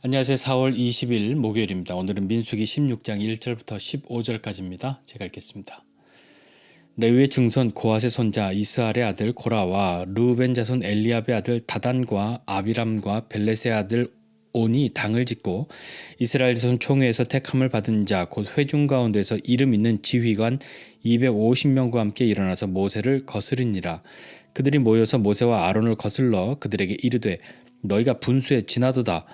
안녕하세요. 4월 20일 목요일입니다. 오늘은 민수기 16장 1절부터 15절까지입니다. 제가 읽겠습니다. 레위의 증손 고핫의 손자 이스할의 아들 고라와 르우벤 자손 엘리압의 아들 다단과 아비람과 벨렛의 아들 온이 당을 짓고 이스라엘 자손 총회에서 택함을 받은 자 곧 회중 가운데서 이름 있는 지휘관 250명과 함께 일어나서 모세를 거스르니라. 그들이 모여서 모세와 아론을 거슬러 그들에게 이르되 너희가 분수에 지나도다.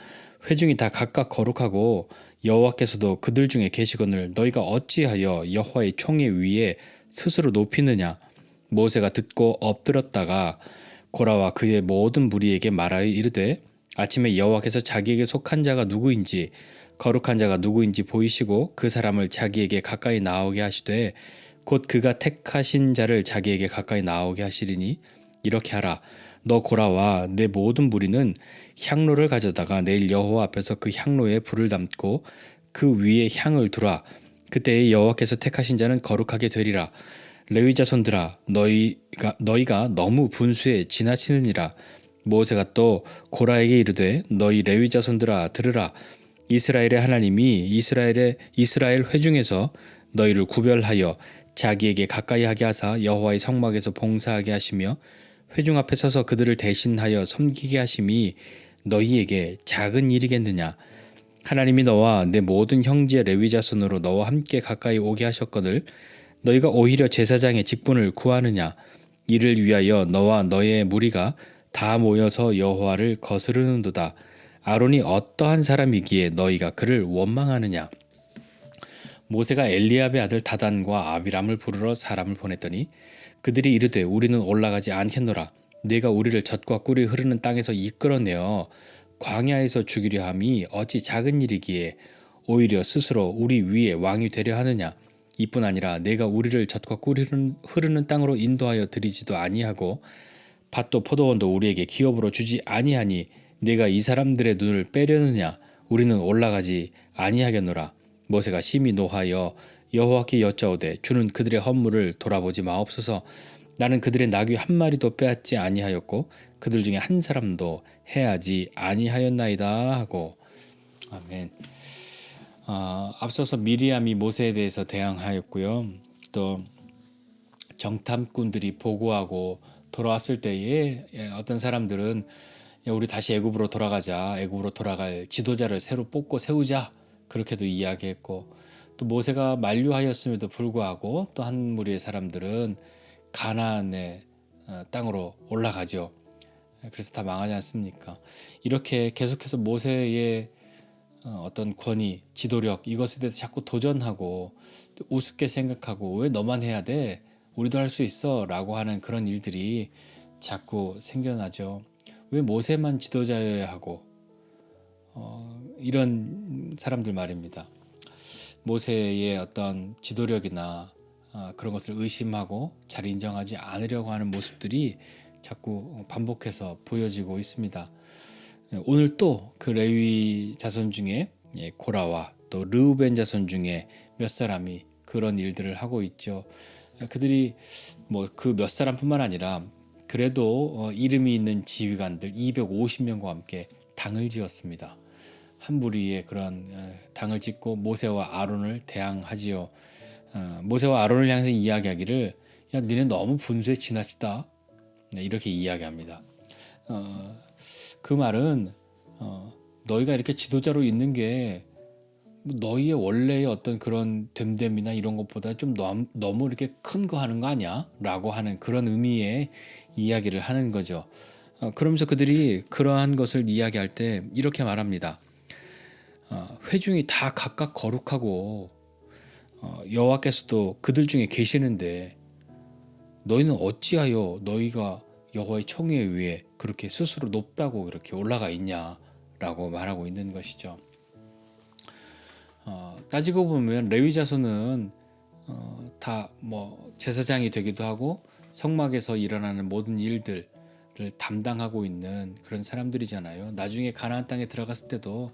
회중이 다 각각 거룩하고 여호와께서도 그들 중에 계시거늘 너희가 어찌하여 여호와의 총회 위에 스스로 높이느냐. 모세가 듣고 엎드렸다가 고라와 그의 모든 무리에게 말하여 이르되 아침에 여호와께서 자기에게 속한 자가 누구인지 거룩한 자가 누구인지 보이시고 그 사람을 자기에게 가까이 나오게 하시되 곧 그가 택하신 자를 자기에게 가까이 나오게 하시리니 이렇게 하라. 너 고라와 내 모든 무리는 향로를 가져다가 내일 여호와 앞에서 그 향로에 불을 담고 그 위에 향을 두라. 그때에 여호와께서 택하신 자는 거룩하게 되리라. 레위 자손들아 너희가 너무 분수에 지나치느니라. 모세가 또 고라에게 이르되 너희 레위 자손들아 들으라. 이스라엘의 하나님이 이스라엘 회중에서 너희를 구별하여 자기에게 가까이 하게 하사 여호와의 성막에서 봉사하게 하시며 회중 앞에 서서 그들을 대신하여 섬기게 하심이 너희에게 작은 일이겠느냐. 하나님이 너와 내 모든 형제 레위 자손으로 너와 함께 가까이 오게 하셨거늘 너희가 오히려 제사장의 직분을 구하느냐. 이를 위하여 너와 너의 무리가 다 모여서 여호와를 거스르는도다. 아론이 어떠한 사람이기에 너희가 그를 원망하느냐. 모세가 엘리압의 아들 다단과 아비람을 부르러 사람을 보냈더니 그들이 이르되 우리는 올라가지 않겠노라. 네가 우리를 젖과 꿀이 흐르는 땅에서 이끌어내어 광야에서 죽이려 함이 어찌 작은 일이기에 오히려 스스로 우리 위에 왕이 되려 하느냐. 이뿐 아니라 내가 우리를 젖과 꿀이 흐르는 땅으로 인도하여 드리지도 아니하고 밭도 포도원도 우리에게 기업으로 주지 아니하니 네가 이 사람들의 눈을 빼려느냐. 우리는 올라가지 아니하겠노라. 모세가 심히 노하여 여호와께 여짜오되 주는 그들의 헌물을 돌아보지 마옵소서. 나는 그들의 나귀 한 마리도 빼앗지 아니하였고 그들 중에 한 사람도 해하지 아니하였나이다 하고. 아멘. 앞서서 미리암이 모세에 대해서 대항하였고요. 또 정탐꾼들이 보고하고 돌아왔을 때에 어떤 사람들은 우리 다시 애굽으로 돌아가자. 애굽으로 돌아갈 지도자를 새로 뽑고 세우자. 그렇게도 이야기했고 또 모세가 만류하였음에도 불구하고 또 한 무리의 사람들은 가나안의 땅으로 올라가죠. 그래서 다 망하지 않습니까? 이렇게 계속해서 모세의 어떤 권위, 지도력 이것에 대해서 자꾸 도전하고 또 우습게 생각하고 왜 너만 해야 돼? 우리도 할 수 있어 라고 하는 그런 일들이 자꾸 생겨나죠. 왜 모세만 지도자여야 하고 이런 사람들 말입니다. 모세의 어떤 지도력이나 그런 것을 의심하고 잘 인정하지 않으려고 하는 모습들이 자꾸 반복해서 보여지고 있습니다. 오늘 또 그 레위 자손 중에 고라와 또 르우벤 자손 중에 몇 사람이 그런 일들을 하고 있죠. 그들이 뭐 그 몇 사람뿐만 아니라 그래도 이름이 있는 지휘관들 250명과 함께 당을 지었습니다. 한 무리의 그런 당을 짓고 모세와 아론을 대항하지요. 모세와 아론을 향해서 이야기하기를 야 니네 너무 분수에 지나치다. 이렇게 이야기합니다. 그 말은 너희가 이렇게 지도자로 있는 게 너희의 원래의 어떤 그런 됨됨이나 이런 것보다 좀 너무 이렇게 큰 거 하는 거 아니야? 라고 하는 그런 의미의 이야기를 하는 거죠. 그러면서 그들이 그러한 것을 이야기할 때 이렇게 말합니다. 회중이 다 각각 거룩하고 여호와께서도 그들 중에 계시는데 너희는 어찌하여 너희가 여호와의 총회 위에 그렇게 스스로 높다고 그렇게 올라가 있냐라고 말하고 있는 것이죠. 따지고 보면 레위 자손은 다 뭐 제사장이 되기도 하고 성막에서 일어나는 모든 일들을 담당하고 있는 그런 사람들이잖아요. 나중에 가나안 땅에 들어갔을 때도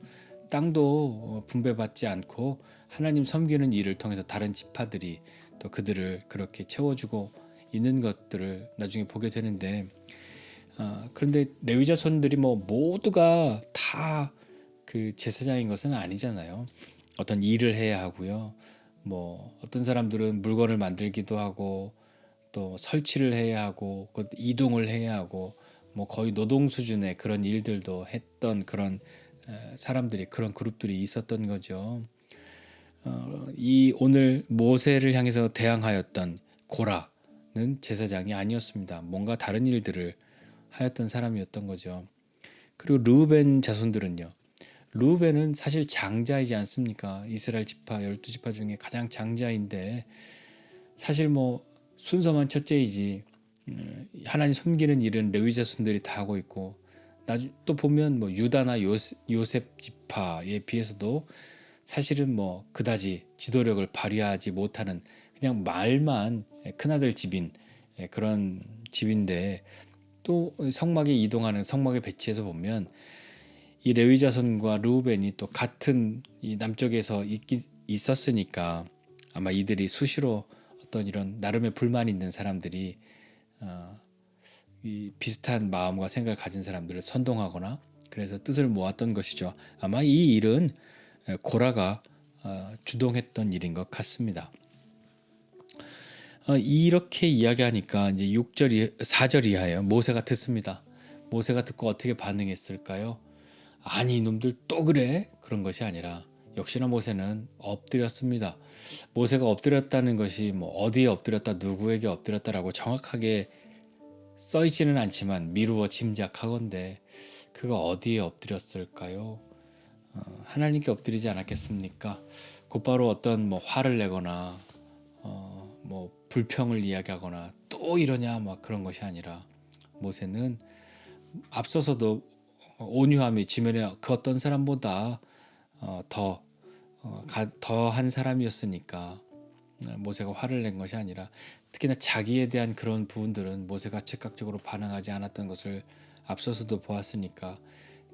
땅도 분배받지 않고 하나님 섬기는 일을 통해서 다른 지파들이 또 그들을 그렇게 채워주고 있는 것들을 나중에 보게 되는데 그런데 레위 자손들이 뭐 모두가 다 그 제사장인 것은 아니잖아요. 어떤 일을 해야 하고요. 뭐 어떤 사람들은 물건을 만들기도 하고 또 설치를 해야 하고 이동을 해야 하고 뭐 거의 노동 수준의 그런 일들도 했던 그런 사람들이 그런 그룹들이 있었던 거죠. 이 오늘 모세를 향해서 대항하였던 고라는 제사장이 아니었습니다. 뭔가 다른 일들을 하였던 사람이었던 거죠. 그리고 르우벤 자손들은요. 르우벤은 사실 장자이지 않습니까? 이스라엘 지파 12지파 중에 가장 장자인데 사실 뭐 순서만 첫째이지 하나님 섬기는 일은 레위 자손들이 다 하고 있고 또 보면 뭐 유다나 요셉 지파에 비해서도 사실은 뭐 그다지 지도력을 발휘하지 못하는 그냥 말만 큰아들 집인 그런 집인데 또 성막에 이동하는 성막에 배치해서 보면 이 레위 자손과 르우벤이 또 같은 이 남쪽에서 있었으니까 아마 이들이 수시로 어떤 이런 나름의 불만이 있는 사람들이 이 비슷한 마음과 생각을 가진 사람들을 선동하거나 그래서 뜻을 모았던 것이죠. 아마 이 일은 고라가 주동했던 일인 것 같습니다. 이렇게 이야기하니까 이제 4절 이하예요. 모세가 듣습니다. 모세가 듣고 어떻게 반응했을까요? 아니 이놈들 또 그래? 그런 것이 아니라 역시나 모세는 엎드렸습니다. 모세가 엎드렸다는 것이 뭐 어디에 엎드렸다 누구에게 엎드렸다라고 정확하게 써있지는 않지만 미루어 짐작하건대 그가 어디에 엎드렸을까요? 하나님께 엎드리지 않았겠습니까? 곧바로 어떤 뭐 화를 내거나 뭐 불평을 이야기하거나 또 이러냐 막 그런 것이 아니라 모세는 앞서서도 온유함이 지면에 그 어떤 사람보다 더한 사람이었으니까 모세가 화를 낸 것이 아니라 특히나 자기에 대한 그런 부분들은 모세가 즉각적으로 반응하지 않았던 것을 앞서서도 보았으니까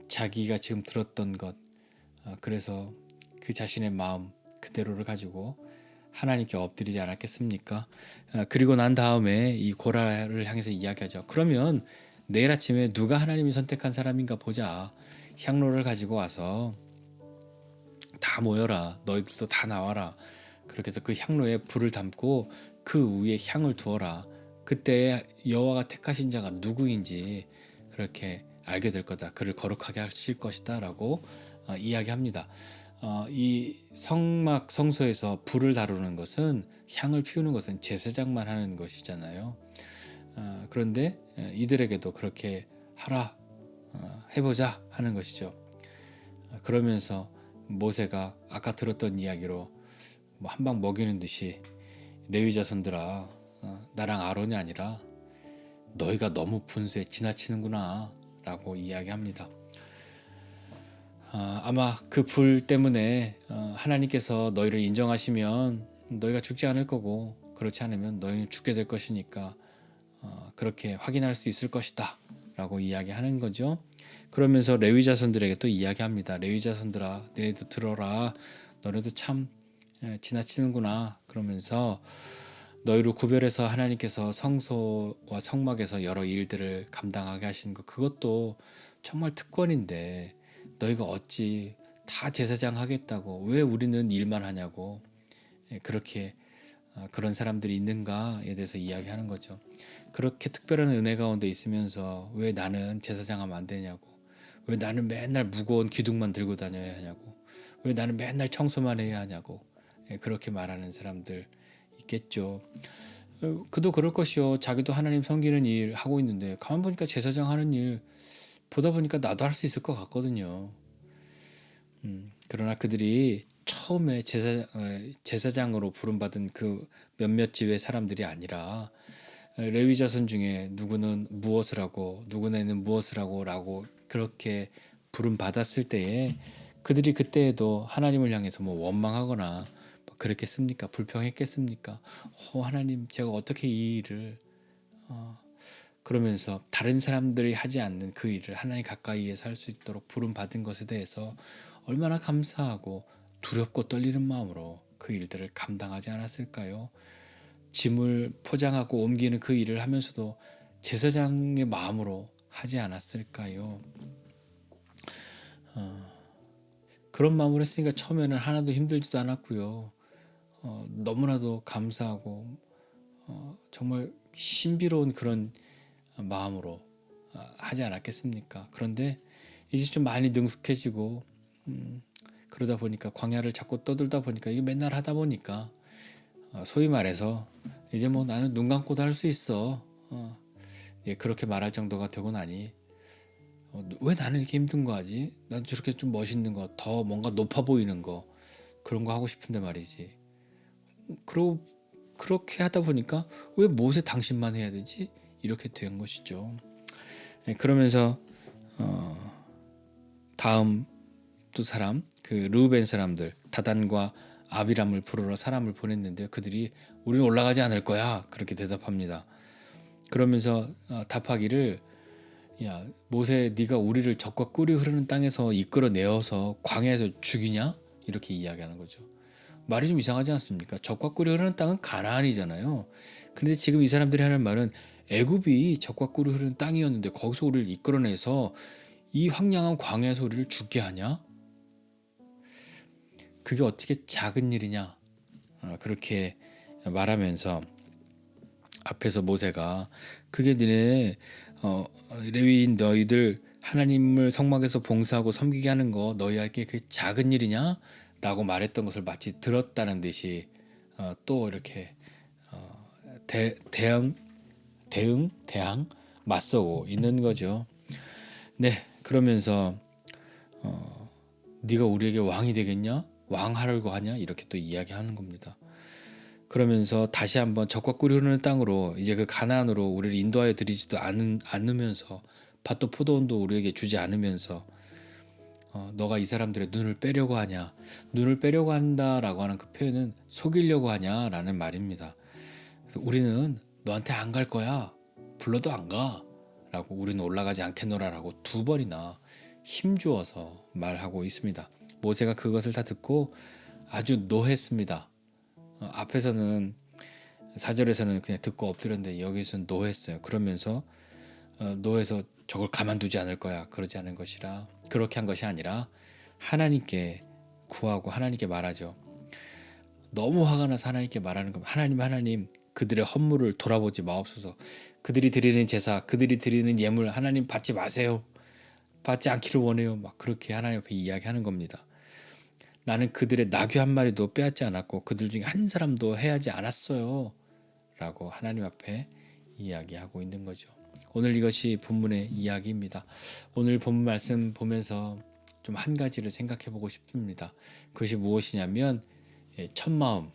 자기가 지금 들었던 것 그래서 그 자신의 마음 그대로를 가지고 하나님께 엎드리지 않았겠습니까? 그리고 난 다음에 이 고라를 향해서 이야기하죠. 그러면 내일 아침에 누가 하나님이 선택한 사람인가 보자. 향로를 가지고 와서 다 모여라. 너희들도 다 나와라. 그렇게 해서 그 향로에 불을 담고 그 위에 향을 두어라. 그때 여호와가 택하신 자가 누구인지 그렇게 알게 될 거다. 그를 거룩하게 하실 것이다 라고 이야기합니다. 이 성막 성소에서 불을 다루는 것은 향을 피우는 것은 제사장만 하는 것이잖아요. 그런데 이들에게도 그렇게 하라 해보자 하는 것이죠. 그러면서 모세가 아까 들었던 이야기로 뭐 한 방 먹이는 듯이 레위 자손들아 나랑 아론이 아니라 너희가 너무 분수에 지나치는구나 라고 이야기합니다. 아마 그 불 때문에 하나님께서 너희를 인정하시면 너희가 죽지 않을 거고 그렇지 않으면 너희는 죽게 될 것이니까 그렇게 확인할 수 있을 것이다 라고 이야기하는 거죠. 그러면서 레위 자손들에게 또 이야기합니다. 레위 자손들아 너희도 들어라. 너희도 참 지나치는구나. 그러면서 너희를 구별해서 하나님께서 성소와 성막에서 여러 일들을 감당하게 하시는 것 그것도 정말 특권인데 너희가 어찌 다 제사장 하겠다고 왜 우리는 일만 하냐고 그렇게 그런 사람들이 있는가에 대해서 이야기하는 거죠. 그렇게 특별한 은혜 가운데 있으면서 왜 나는 제사장 하면 안 되냐고 왜 나는 맨날 무거운 기둥만 들고 다녀야 하냐고 왜 나는 맨날 청소만 해야 하냐고 그렇게 말하는 사람들 있겠죠. 그도 그럴 것이요. 자기도 하나님 섬기는 일 하고 있는데 가만 보니까 제사장 하는 일 보다 보니까 나도 할 수 있을 것 같거든요. 그러나 그들이 처음에 제사장으로 부름받은 그 몇몇 집의 사람들이 아니라 레위 자손 중에 누구는 무엇을 하고 누구는 무엇을 하고 라고 그렇게 부름받았을 때에 그들이 그때에도 하나님을 향해서 뭐 원망하거나 그랬겠습니까? 불평했겠습니까? 하나님 제가 어떻게 이 일을 그러면서 다른 사람들이 하지 않는 그 일을 하나님 가까이에서 할 수 있도록 부름받은 것에 대해서 얼마나 감사하고 두렵고 떨리는 마음으로 그 일들을 감당하지 않았을까요? 짐을 포장하고 옮기는 그 일을 하면서도 제사장의 마음으로 하지 않았을까요? 그런 마음으로 했으니까 처음에는 하나도 힘들지도 않았고요. 너무나도 감사하고 정말 신비로운 그런 마음으로 하지 않았겠습니까? 그런데 이제 좀 많이 능숙해지고 그러다 보니까 광야를 자꾸 떠들다 보니까 이게 맨날 하다 보니까 소위 말해서 이제 뭐 나는 눈 감고도 할 수 있어. 예, 그렇게 말할 정도가 되고 나니 왜 나는 이렇게 힘든 거 하지? 난 저렇게 좀 멋있는 거, 더 뭔가 높아 보이는 거 그런 거 하고 싶은데 말이지. 그러고 그렇게 하다 보니까 왜 모세 당신만 해야 되지? 이렇게 된 것이죠. 예, 그러면서 다음 또 사람, 그 르우벤 사람들 다단과 아비람을 부르러 사람을 보냈는데요. 그들이 우리는 올라가지 않을 거야. 그렇게 대답합니다. 그러면서 답하기를 야 모세 네가 우리를 적과 꿀이 흐르는 땅에서 이끌어내어서 광야에서 죽이냐? 이렇게 이야기하는 거죠. 말이 좀 이상하지 않습니까? 적과 꿀이 흐르는 땅은 가나안이잖아요. 그런데 지금 이 사람들이 하는 말은 애굽이 적과 꿀이 흐르는 땅이었는데 거기서 우리를 이끌어내서 이 황량한 광야에서 우리를 죽게 하냐? 그게 어떻게 작은 일이냐? 그렇게 말하면서 앞에서 모세가 그게 니네 레위인 너희들 하나님을 성막에서 봉사하고 섬기게 하는 거 너희에게 그게 작은 일이냐? 라고 말했던 것을 마치 들었다는 듯이 또 이렇게 대항 맞서고 있는 거죠. 네, 그러면서 네가 우리에게 왕이 되겠냐? 왕하려고 하냐? 이렇게 또 이야기하는 겁니다. 그러면서 다시 한번 적과 꿀이 흐르는 땅으로 이제 그 가나안으로 우리를 인도하여 드리지도 않으면서 밭도 포도원도 우리에게 주지 않으면서 너가 이 사람들의 눈을 빼려고 하냐? 눈을 빼려고 한다라고 하는 그 표현은 속이려고 하냐라는 말입니다. 그래서 우리는 너한테 안 갈 거야. 불러도 안 가. 라고 우리는 올라가지 않겠노라라고 두 번이나 힘주어서 말하고 있습니다. 모세가 그것을 다 듣고 아주 노했습니다. 앞에서는 4절에서는 그냥 듣고 엎드렸는데 여기서는 노했어요. 그러면서 노해서 저걸 가만두지 않을 거야. 그러지 않은 것이라 그렇게 한 것이 아니라 하나님께 구하고 하나님께 말하죠. 너무 화가 나서 하나님께 말하는 겁니다. 하나님 그들의 헌물을 돌아보지 마옵소서. 그들이 드리는 제사 그들이 드리는 예물 하나님 받지 마세요. 받지 않기를 원해요. 막 그렇게 하나님 앞에 이야기하는 겁니다. 나는 그들의 나귀 한 마리도 빼앗지 않았고 그들 중에 한 사람도 해하지 않았어요. 라고 하나님 앞에 이야기하고 있는 거죠. 오늘 이것이 본문의 이야기입니다. 오늘 본문 말씀 보면서 좀 한 가지를 생각해 보고 싶습니다. 그것이 무엇이냐면 첫마음,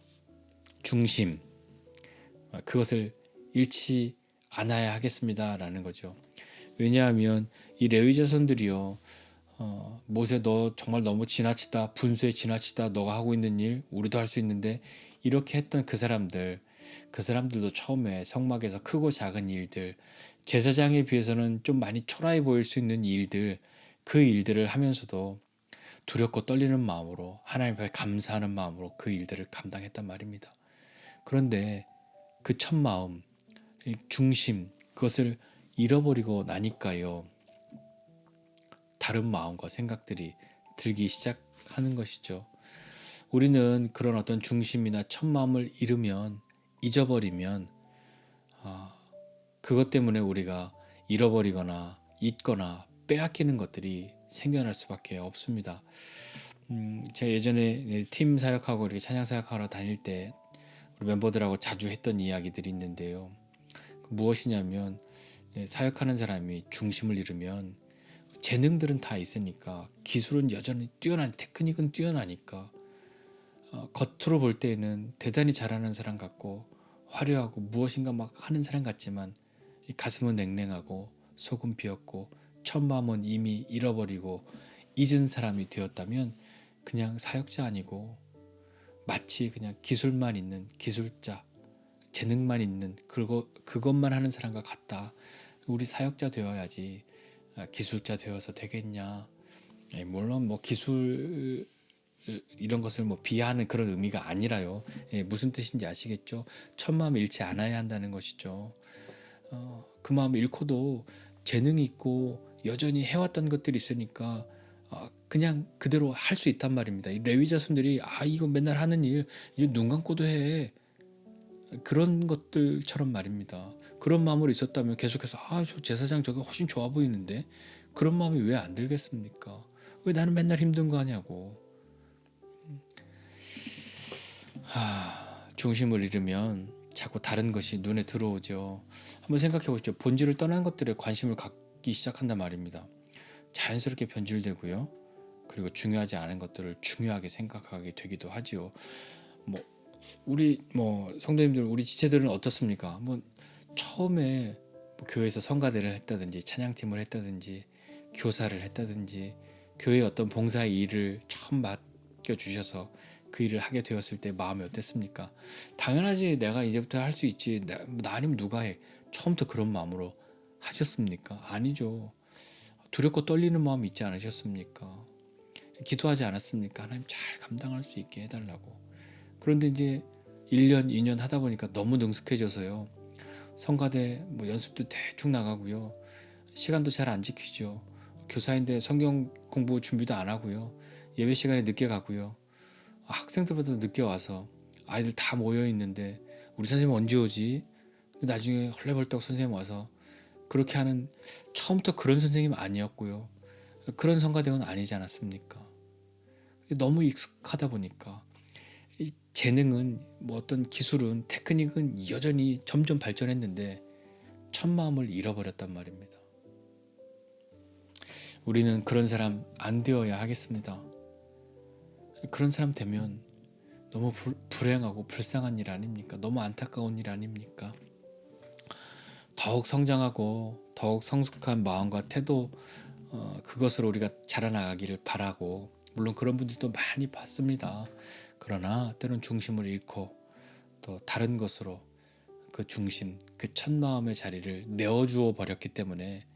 중심 그것을 잃지 않아야 하겠습니다라는 거죠. 왜냐하면 이 레위 자손들이요 모세 너 정말 너무 지나치다 분수에 지나치다 너가 하고 있는 일 우리도 할 수 있는데 이렇게 했던 그 사람들도 처음에 성막에서 크고 작은 일들 제사장에 비해서는 좀 많이 초라해 보일 수 있는 일들 그 일들을 하면서도 두렵고 떨리는 마음으로 하나님 앞에 감사하는 마음으로 그 일들을 감당했단 말입니다. 그런데 그 첫 마음 중심 그것을 잃어버리고 나니까요 다른 마음과 생각들이 들기 시작하는 것이죠. 우리는 그런 어떤 중심이나 첫 마음을 잊어버리면 그것 때문에 우리가 잃어버리거나 잊거나 빼앗기는 것들이 생겨날 수밖에 없습니다. 제가 예전에 팀 사역하고 이렇게 찬양 사역하러 다닐 때 우리 멤버들하고 자주 했던 이야기들이 있는데요. 무엇이냐면 사역하는 사람이 중심을 잃으면 재능들은 다 있으니까 기술은 여전히 테크닉은 뛰어나니까 겉으로 볼 때에는 대단히 잘하는 사람 같고 화려하고 무엇인가 막 하는 사람 같지만 가슴은 냉랭하고 속은 비었고 첫 마음은 이미 잃어버리고 잊은 사람이 되었다면 그냥 사역자 아니고 마치 그냥 기술만 있는 기술자 재능만 있는 그것만 하는 사람과 같다. 우리 사역자 되어야지 기술자 되어서 되겠냐. 물론 뭐 기술 이런 것을 뭐 비하하는 그런 의미가 아니라요. 무슨 뜻인지 아시겠죠? 첫 마음 잃지 않아야 한다는 것이죠. 그 마음 잃고도 재능이 있고 여전히 해왔던 것들이 있으니까 그냥 그대로 할 수 있단 말입니다. 이 레위 자손들이 이거 맨날 하는 일 이제 눈 감고도 해. 그런 것들처럼 말입니다. 그런 마음으로 있었다면 계속해서 저 제사장 저게 훨씬 좋아 보이는데 그런 마음이 왜 안 들겠습니까? 왜 나는 맨날 힘든 거 하냐고. 중심을 잃으면 자꾸 다른 것이 눈에 들어오죠. 한번 생각해 보십시오. 본질을 떠난 것들에 관심을 갖기 시작한단 말입니다. 자연스럽게 변질되고요. 그리고 중요하지 않은 것들을 중요하게 생각하게 되기도 하지요. 우리 성도님들, 우리 지체들은 어떻습니까? 처음에 교회에서 성가대를 했다든지 찬양팀을 했다든지 교사를 했다든지 교회의 어떤 봉사의 일을 처음 맡겨주셔서 그 일을 하게 되었을 때 마음이 어땠습니까? 당연하지, 내가 이제부터 할 수 있지, 나 아니면 누가 해. 처음부터 그런 마음으로 하셨습니까? 아니죠. 두렵고 떨리는 마음이 있지 않으셨습니까? 기도하지 않았습니까? 하나님 잘 감당할 수 있게 해달라고. 그런데 이제 1년, 2년 하다 보니까 너무 능숙해져서요. 성가대 연습도 대충 나가고요. 시간도 잘 안 지키죠. 교사인데 성경 공부 준비도 안 하고요. 예배 시간에 늦게 가고요. 학생들보다 늦게 와서 아이들 다 모여 있는데 우리 선생님 언제 오지? 나중에 헐레벌떡 선생님 와서 그렇게 하는, 처음부터 그런 선생님 아니었고요. 그런 성가대원 아니지 않았습니까? 너무 익숙하다 보니까 이 재능은 어떤 기술은 테크닉은 여전히 점점 발전했는데 첫 마음을 잃어버렸단 말입니다. 우리는 그런 사람 안 되어야 하겠습니다. 그런 사람 되면 너무 불행하고 불쌍한 일 아닙니까? 너무 안타까운 일 아닙니까? 더욱 성장하고 더욱 성숙한 마음과 태도, 그것으로 우리가 자라나가기를 바라고, 물론 그런 분들도 많이 봤습니다. 그러나 때론 중심을 잃고 또 다른 것으로 그 중심, 그 첫 마음의 자리를 내어주어 버렸기 때문에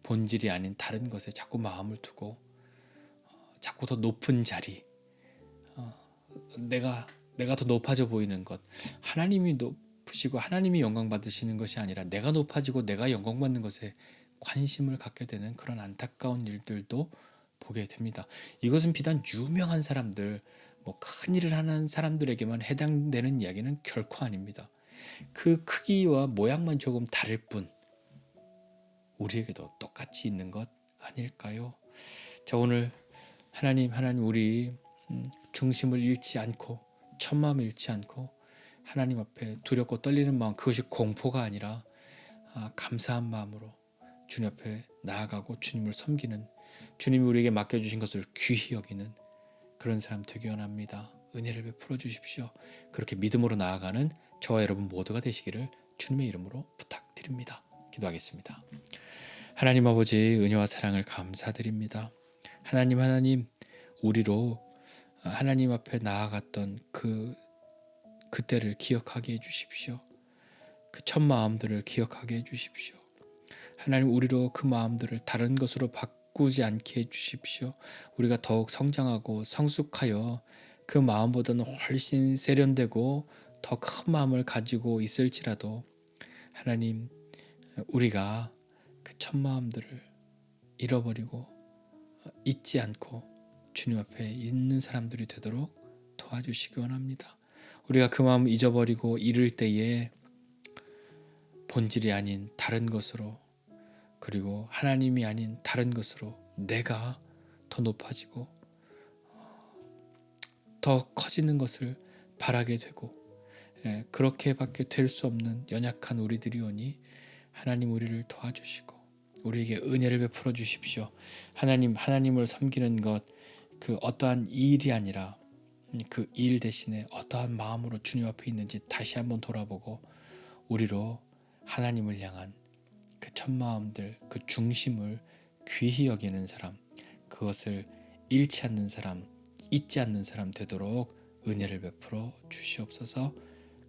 본질이 아닌 다른 것에 자꾸 마음을 두고 자꾸 더 높은 자리, 내가 더 높아져 보이는 것, 하나님이 높으시고 하나님이 영광 받으시는 것이 아니라 내가 높아지고 내가 영광 받는 것에 관심을 갖게 되는 그런 안타까운 일들도 보게 됩니다. 이것은 비단 유명한 사람들, 큰 일을 하는 사람들에게만 해당되는 이야기는 결코 아닙니다. 그 크기와 모양만 조금 다를 뿐 우리에게도 똑같이 있는 것 아닐까요? 자, 오늘 하나님 우리 중심을 잃지 않고 첫 마음을 잃지 않고 하나님 앞에 두렵고 떨리는 마음, 그것이 공포가 아니라 감사한 마음으로 주님 앞에 나아가고 주님을 섬기는, 주님이 우리에게 맡겨주신 것을 귀히 여기는 그런 사람 되기 원합니다. 은혜를 베풀어 주십시오. 그렇게 믿음으로 나아가는 저와 여러분 모두가 되시기를 주님의 이름으로 부탁드립니다. 기도하겠습니다. 하나님 아버지, 은혜와 사랑을 감사드립니다. 하나님, 우리로 하나님 앞에 나아갔던 그때를 기억하게 해주십시오. 그 첫 마음들을 기억하게 해주십시오. 하나님, 우리로 그 마음들을 다른 것으로 바꾸지 않게 해주십시오. 우리가 더욱 성장하고 성숙하여 그 마음보다는 훨씬 세련되고 더 큰 마음을 가지고 있을지라도 하나님, 우리가 그 첫 마음들을 잃어버리고 잊지 않고 주님 앞에 있는 사람들이 되도록 도와주시기 원합니다. 우리가 그 마음을 잊어버리고 잃을 때에 본질이 아닌 다른 것으로, 그리고 하나님이 아닌 다른 것으로 내가 더 높아지고 더 커지는 것을 바라게 되고, 그렇게밖에 될 수 없는 연약한 우리들이오니 하나님 우리를 도와주시고 우리에게 은혜를 베풀어 주십시오. 하나님을 섬기는 것, 그 어떠한 일이 아니라 그 일 대신에 어떠한 마음으로 주님 앞에 있는지 다시 한번 돌아보고 우리로 하나님을 향한 그 첫 마음들, 그 중심을 귀히 여기는 사람, 그것을 잃지 않는 사람, 잊지 않는 사람 되도록 은혜를 베풀어 주시옵소서.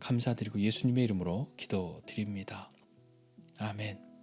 감사드리고 예수님의 이름으로 기도드립니다. 아멘.